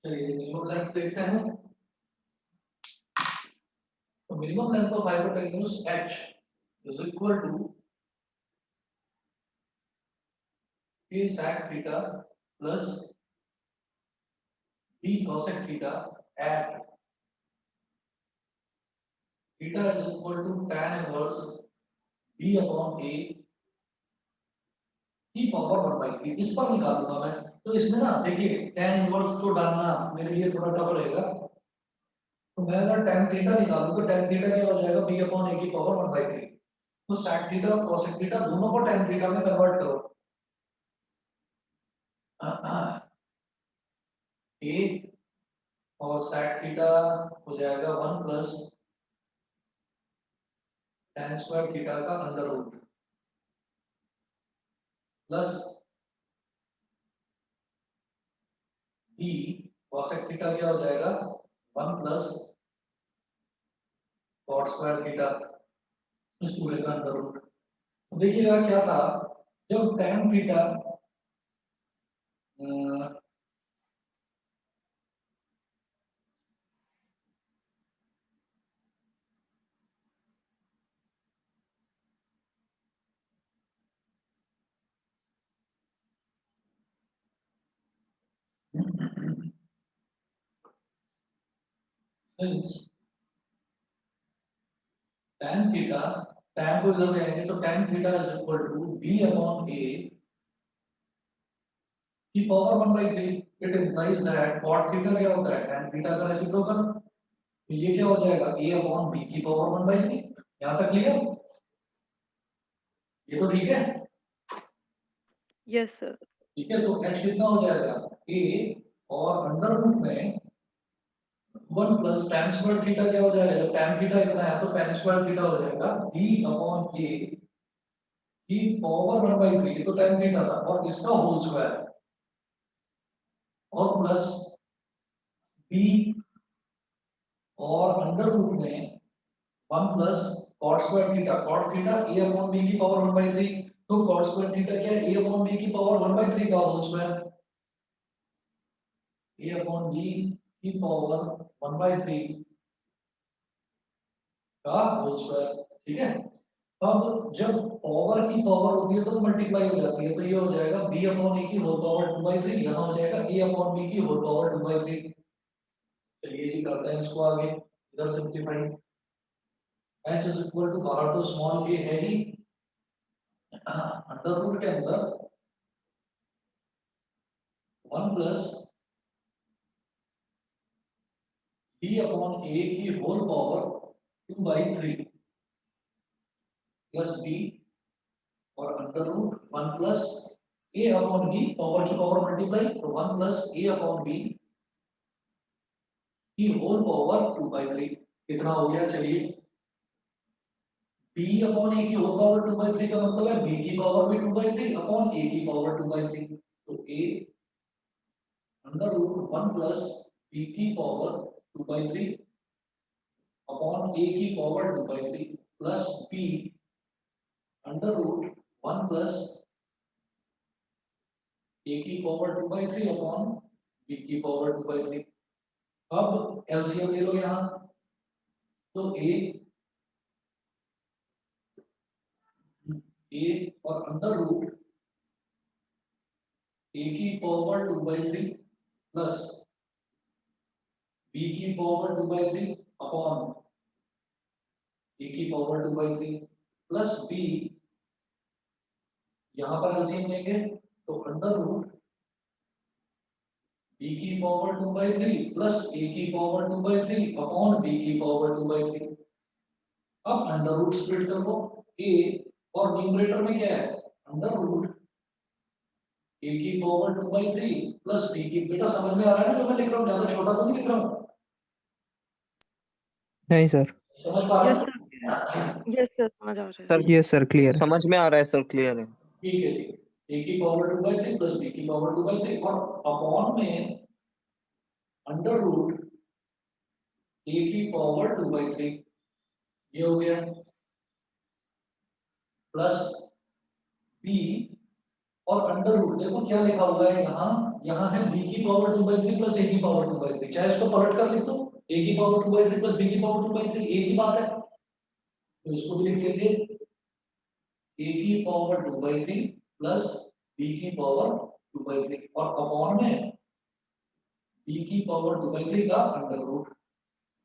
चलिए मिनिमम लेंथ देखते हैं। तो minimum length of hypotenuse h is equal to a sec theta plus b cosec theta at theta is equal to tan inverse b upon a की पावर 1/3। इस पर निकालूंगा मैं, तो इसमें ना देखिए tan इनवर्स तो डालना मेरे लिए थोड़ा टफ रहेगा। तो मैं अगर tan थीटा निकालूं तो tan थीटा क्या हो जाएगा b अपॉन a की पावर 1/3। तो sec थीटा और cosec थीटा दोनों को tan थीटा में कन्वर्ट करो। a और sec थीटा हो जाएगा 1 प्लस tan स्क्वायर थीटा का under root plus b cosec theta क्या हो जाएगा 1 प्लस cot स्क्वायर थीटा इस पूरे का अंडर रूट। तो देखिएगा क्या था, जब tan theta since tan theta, tan को इधर ले आएंगे तो tan theta is equal to b upon a की power 1/3। It implies that cot theta क्या होता है tan थीटा का रेसिप्रोकल, तो ये क्या हो जाएगा a अपॉन b की पावर 1/3। यहाँ तक क्लियर? ये तो ठीक है? Yes sir. ठीक है, तो h कितना हो जाएगा a और अंडर रूट में 1 प्लस tan स्क्वायर थीटा क्या हो जाएगा, जब tan थीटा इतना है तो tan स्क्वायर थीटा हो जाएगा b अपॉन a की पावर 1/3। ये तो tan थीटा था और इसका होल स्क्वायर और प्लस b और अंडर रूट में 1 plus cot square theta, cot theta a upon b की पावर 1/3, तो cot स्क्वायर थीटा क्या है a अपॉन b की पावर 1/3 का whole square, a upon b की पावर 1/3 का होल स्क्वायर। ठीक है, अब जब पावर की पावर होती है तो मल्टीप्लाई हो जाती है, तो ये हो जाएगा b अपॉन a की होल पावर 2/3, यहाँ हो जाएगा a अपॉन b की होल पावर 2/3। चलिए जी करते हैं इसको आगे, इधर simplify. h is equal to, बाहर तो स्मॉल a है ही, अंडर रूट के अंदर 1 प्लस b अपॉन a की होल पावर 2/3 प्लस b और under root 1 plus a upon b, power की पावर मल्टीप्लाई, तो 1 प्लस a अपॉन b की होल पावर 2/3। कितना हो गया, चलिए b अपॉन a की होल पावर 2/3 का मतलब है b की पावर भी 2/3 अपॉन a की पावर 2/3, तो a under root 1 plus b की पावर 2/3 अपॉन a की power 2/3 plus b under root 1 plus a की पावर 2/3 अपॉन b की पावर 2/3। अब एलसीएम ले लो यहाँ, तो a और अंडर रूट a की पावर 2/3 प्लस b की पावर 2/3 अपॉन a की पावर 2/3 प्लस b, यहाँ पर एलसीएम लेंगे तो अंडर रूट b की पावर 2/3 प्लस a की पावर 2/3 अपॉन b की पावर 2/3। अब अंडर रूट स्प्लिट कर लो, a और न्यूमरेटर में क्या है अंडर रूट a की पावर 2/3 प्लस b की, बेटा समझ में आ रहा है ना जो मैं लिख रहा हूँ, ज्यादा छोटा तो नहीं लिख रहा हूँ, नहीं सर। समझ पा रहे यस हो? सर, यस सर समझ आ रहा है। सर यस सर, क्लियर है। समझ में आ रहा है सर, क्लियर है। ठीक है, ठीक है, a की पावर 2/3 प्लस b की पावर 2/3 और अपॉन में अंडर रूट a की पावर 2/3, ये हो गया प्लस b और अंडर रूट, देखो क्या लिखा हुआ है यहाँ, यहाँ है b की पावर 2/3 प्लस a की पावर 2/3, चाहे इसको पलट कर लिख दो, a की पावर 2/3 प्लस b की पावर 2/3 एक ही बात है, तो इसको भी लिख देंगे a की पावर 2/3 प्लस b की पावर 2/3 और अपॉन में b की पावर 2/3 का अंडर रूट।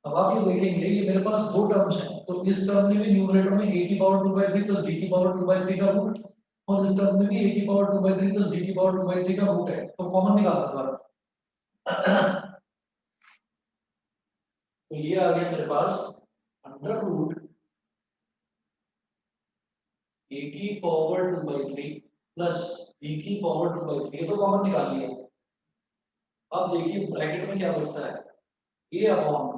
अब आप ये देखेंगे ये मेरे पास दो टर्म्स हैं, तो इस टर्म में भी न्यूमरेटर में a की पावर 2/3 प्लस b की पावर 2/3 का रूट, और इस टर्म में भी a की पावर 2/3 प्लस b की पावर 2/3 का रूट है, तो कॉमन निकाल दूंगा। तो ये आ गया मेरे पास अंडर रूट a की पावर 2/3 प्लस b की पावर 2/3, ये तो कॉमन निकाल लिया। अब देखिए ब्रैकेट में क्या बचता है, a upon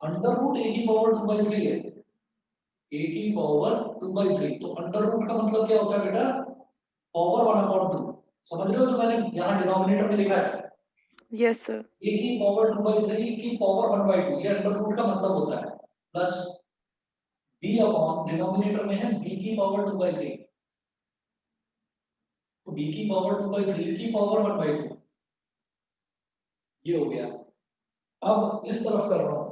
under root a की पावर 2/3 है, a की पावर 2/3, तो अंडर रूट का मतलब क्या होता है बेटा, पावर 1/2। समझ रहे हो जो मैंने यहाँ डिनोमिनेटर में लिखा है, यस सर। a की पावर 2/3 की पावर 1/2, ये अंडर रूट का मतलब होता है, प्लस b अपॉन डिनोमिनेटर में है b की पावर 2/3, तो b की पावर 2/3 की पावर 1/2, ये हो गया। अब इस तरफ कर रहा हूँ,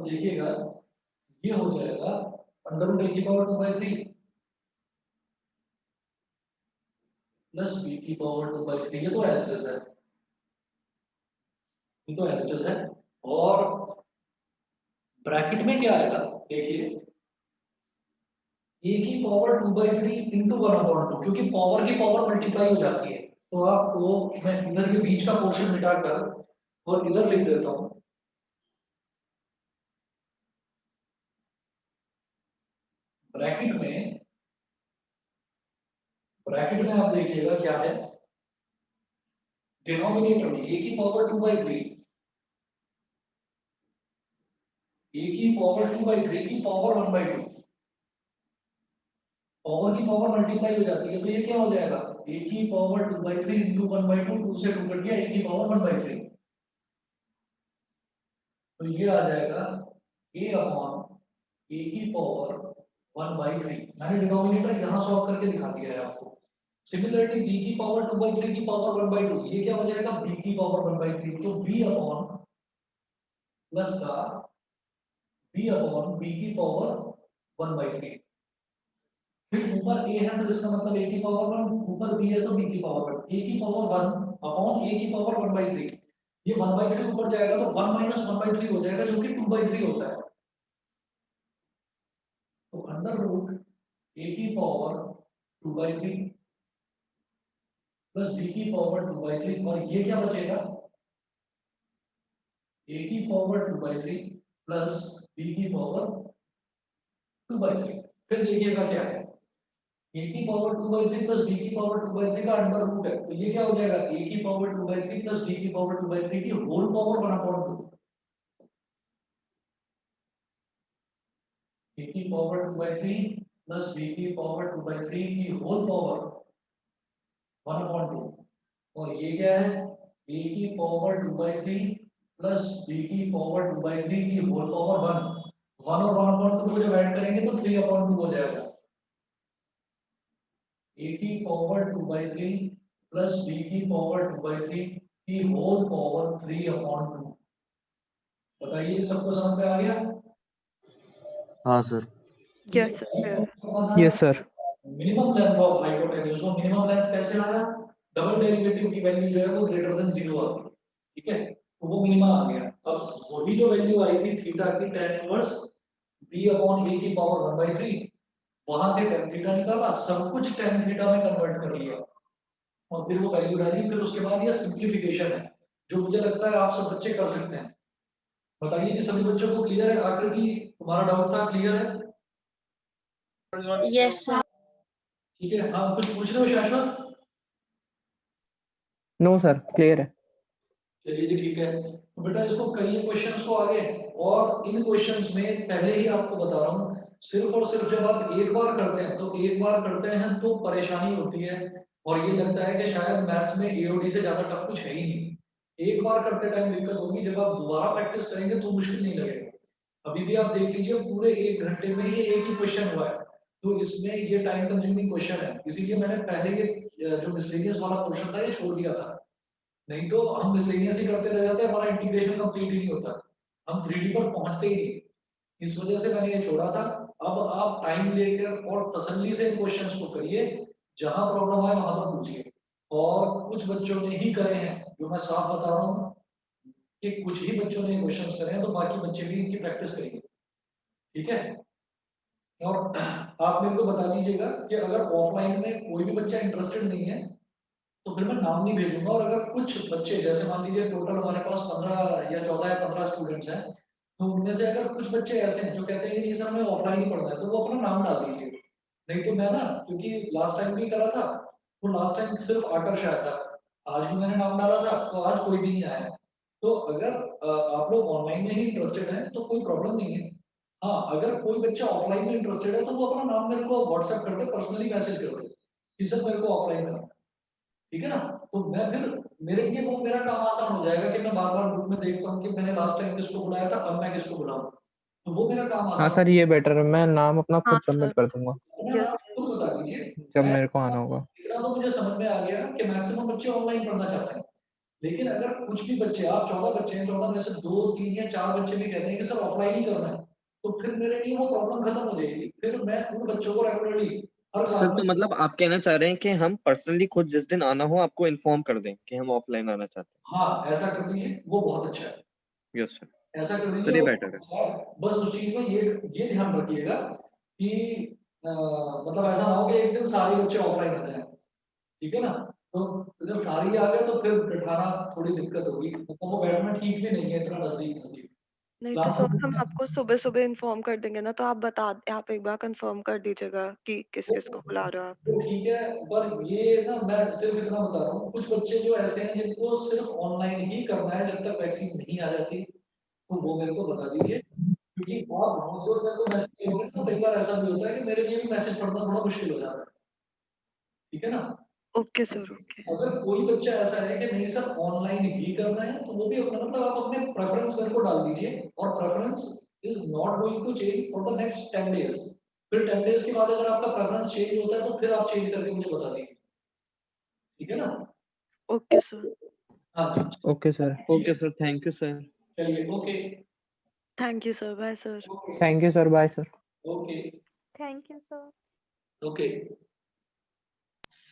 देखिएगा ये हो जाएगा अंडर रूट a की पावर 2/3 प्लस b की पावर 2/3, ये तो एज इट इज है, ये तो एज इट इज है। और ब्रैकेट में क्या आएगा देखिए, a की पावर 2/3 इंटू 1/2, क्योंकि पावर की पावर मल्टीप्लाई हो जाती है। तो आपको मैं इधर के बीच का पोर्शन मिटाकर और इधर लिख देता हूं, ब्रैकेट में आप देखिएगा क्या है, डिनोमिनेटर में a की पावर 2/3, a की पावर 2/3 की पावर 1/2, पावर की पावर मल्टीप्लाई हो जाती है, तो ये क्या हो जाएगा, a की पावर 2/3 इंटू 1/2, 2 से 2 कट गया, a की पावर 1/3, तो ये आ जाएगा a अपॉन a की पावर 1/3। मैंने डिनोमिनेटर यहाँ सॉल्व करके दिखा दिया है आपको। सिमिलरली b की पावर 2/3 की पावर 1/2, ये क्या हो जाएगा, b की पावर 1/3, तो b अपॉन प्लस का b अपॉन b की पावर 1/3। फिर ऊपर a है तो इसका मतलब a की पावर 1, ऊपर b है तो b की पावर 1, a की पावर 1 अपॉन a की पावर 1/3, ये 1/3 ऊपर जाएगा तो 1 माइनस 1/3 हो जाएगा, जो कि 2/3 होता है। तो अंडर रूट a की पावर 2/3 प्लस b की पावर 2/3, और ये क्या बचेगा, a की पावर 2/3 प्लस b की पावर 2/3। फिर देखिएगा क्या है, a की पावर 2/3 प्लस b की पावर 2/3 का अंडर रूट है, तो ये क्या हो जाएगा, a की पावर 2/3 प्लस b की पावर 2/3 की होल पावर 1/2, a की पावर 2/3 प्लस b की पावर 2/3 की होल पावर 1/2, और ये क्या है, a की पावर 2/3 प्लस b की पावर 2/3 की होल पावर 1, 1 और 1/2 को जब ऐड करेंगे तो 3/2 हो जाएगा। a की पावर 2/3 प्लस b की पावर 2/3 की होल पावर 3/2। बताइए ये सबको समझ में आ गया? हाँ sir. Yes sir. Yes sir. Minimum length of hypotenuse, वो मिनिमम लेंथ कैसे आया, डबल डेरिवेटिव की वैल्यू जो है वो ग्रेटर देन 0 आ गई, ठीक है, तो वो मिनिमम आ गया। अब वही जो वैल्यू आई थी थीटा की tan inverse b upon a की पावर 1/3, वहां से tan थीटा निकाला, सब कुछ tan थीटा में कन्वर्ट कर लिया और फिर वो वैल्यू डाली। फिर उसके बाद ये सिंप्लीफिकेशन है जो मुझे लगता है आप सब बच्चे कर सकते हैं। बताइए जी सभी बच्चों को क्लियर है, आकृति तुम्हारा डाउट था, क्लियर है? Yes sir. ठीक है, हाँ कुछ पूछ रहे हो शाश्वत? नो सर, क्लियर है। चलिए जी ठीक है, तो बेटा इसको करिए क्वेश्चंस को आगे। और इन क्वेश्चंस में पहले ही आपको बता रहा हूँ, सिर्फ और सिर्फ जब आप एक बार करते हैं तो एक बार करते हैं तो परेशानी होती है और ये लगता है कि शायद मैथ्स में एओडी से ज्यादा टफ कुछ है ही नहीं। एक बार करते टाइम दिक्कत होगी, जब आप दोबारा प्रैक्टिस करेंगे तो मुश्किल नहीं लगेगा। अभी भी आप देख लीजिए पूरे 1 घंटे में ये एक ही क्वेश्चन हुआ है, तो इसमें ये टाइम कंज्यूमिंग क्वेश्चन है, इसीलिए मैंने पहले ये जो मिसलेनियस वाला पोर्शन था ये छोड़ दिया था। नहीं तो हम मिसलेनियस ही करते रह जाते, हमारा इंटीग्रेशन कंप्लीट ही नहीं होता, हम 3D पर पहुंचते ही नहीं। इस वजह से मैंने ये छोड़ा था। अब आप टाइम लेकर और तसल्ली से क्वेश्चंस को करिए, जहां प्रॉब्लम आए वहां पर पूछिए। और कुछ बच्चों ने ही करे हैं, जो मैं साफ बता रहा हूँ कि कुछ ही बच्चों ने क्वेश्चंस करे हैं, तो बाकी बच्चे भी इनकी प्रैक्टिस करेंगे, ठीक है। और आप मेरे को बता दीजिएगा कि अगर ऑफलाइन में कोई भी बच्चा इंटरेस्टेड नहीं है तो फिर मैं नाम नहीं भेजूंगा। और अगर कुछ बच्चे, जैसे मान लीजिए टोटल हमारे पास 15 या 14 या 15 स्टूडेंट्स हैं, तो उनमें से अगर कुछ बच्चे ऐसे हैं जो कहते हैं कि नहीं सर हमें ऑफलाइन ही पढ़ना है, तो वो अपना नाम डाल दीजिए। नहीं तो मैं ना, क्योंकि लास्ट टाइम भी करा था, तो लास्ट टाइम सिर्फ आकर्ष आया था, आज भी मैंने नाम डाला था तो आज कोई भी नहीं आया। तो अगर आप लोग ऑनलाइन में ही इंटरेस्टेड हैं तो कोई प्रॉब्लम नहीं है। हाँ, अगर कोई बच्चा ऑफलाइन में इंटरेस्टेड है तो वो अपना नाम मेरे को व्हाट्सएप कर दे, पर्सनली मैसेज कर दे कि सर मेरे को ऑफलाइन करना है, ठीक है ना। तो मैं फिर मेरे लिए वो मेरा काम आसान हो जाएगा कि मैं बार बार ग्रुप में देखता हूँ कि मैंने लास्ट टाइम किसको बुलाया था, अब मैं किसको बुलाऊं, तो वो मेरा काम हाँ आसान सर, ये बेटर है, मैं नाम अपना हाँ खुद सबमिट सर। कर दूंगा होगा। यस आप खुद बता दीजिए। जब मैं मेरे को आना होगा। इतना तो मुझे समझ में आ गया कि मैक्सिमम बच्चे ऑनलाइन पढ़ना चाहते हैं, लेकिन अगर कुछ भी बच्चे, आप 14 बच्चे हैं, 14 में से 2, 3 या 4 बच्चे भी कहते हैं कि सर ऑफलाइन ही करना है, तो फिर मेरे लिए वो प्रॉब्लम खत्म हो जाएगी। फिर मैं उन बच्चों को रेगुलरली हर क्लास सर तो में, मतलब आप कहना चाह रहे हैं कि हम पर्सनली खुद जिस दिन आना हो आपको इन्फॉर्म कर दें कि हम ऑफलाइन आना चाहते हाँ, ऐसा कर दीजिए, वो बहुत अच्छा है। हैं। Yes sir. ऐसा कर सर दीजिए ये और बेटर है। बस उस चीज़ में ये ध्यान रखिएगा कि मतलब ऐसा ना हो कि एक दिन सारे बच्चे ऑफलाइन आ जाएँ, ठीक है ना? तो अगर सारे ही आ गए तो फिर बिठाना थोड़ी दिक्कत होगी, मतलब वो बैठना ठीक भी नहीं है इतना नज़दीक-नज़दीक। नहीं तो क्लास सर में हम आपको सुबह-सुबह इन्फॉर्म कर देंगे ना, तो आप एक बार कंफर्म कर दीजिएगा कि किस-किस को बुला रहे हो आप। वो ठीक है, पर ये ना मैं सिर्फ इतना बता रहा हूँ, कुछ बच्चे जो ऐसे हैं जिनको सिर्फ ऑनलाइन ही करना है जब तक वैक्सीन नहीं आ जाती, तो वो मेरे को बता दीजिए। क्योंकि आप रोज़-रोज़ मेरे को मैसेज करोगे ना, तो कई बार ऐसा भी होता है कि मेरे लिए भी मैसेज पढ़ना थोड़ा मुश्किल हो जाता है। ठीक है ना? Okay sir, okay. अगर कोई बच्चा ऐसा है कि नहीं सर ऑनलाइन ही करना है, तो वो भी अपना मतलब आप अपने प्रेफ़रेंस मेरे को डाल दीजिए और preference is not going to change for the next 10 days. फिर 10 डेज़ के बाद अगर आपका प्रेफ़रेंस चेंज होता है, तो फिर आप चेंज करके मुझे बता दीजिए। ठीक है ना? Okay sir. हाँ जी, ओके सर। ठीक ओके है। Sir, thank you sir. चलिए, okay, thank you sir, bye sir. Okay, thank you sir, bye sir. Okay, Thank you, sir. Okay,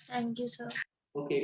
Thank you, sir. Okay.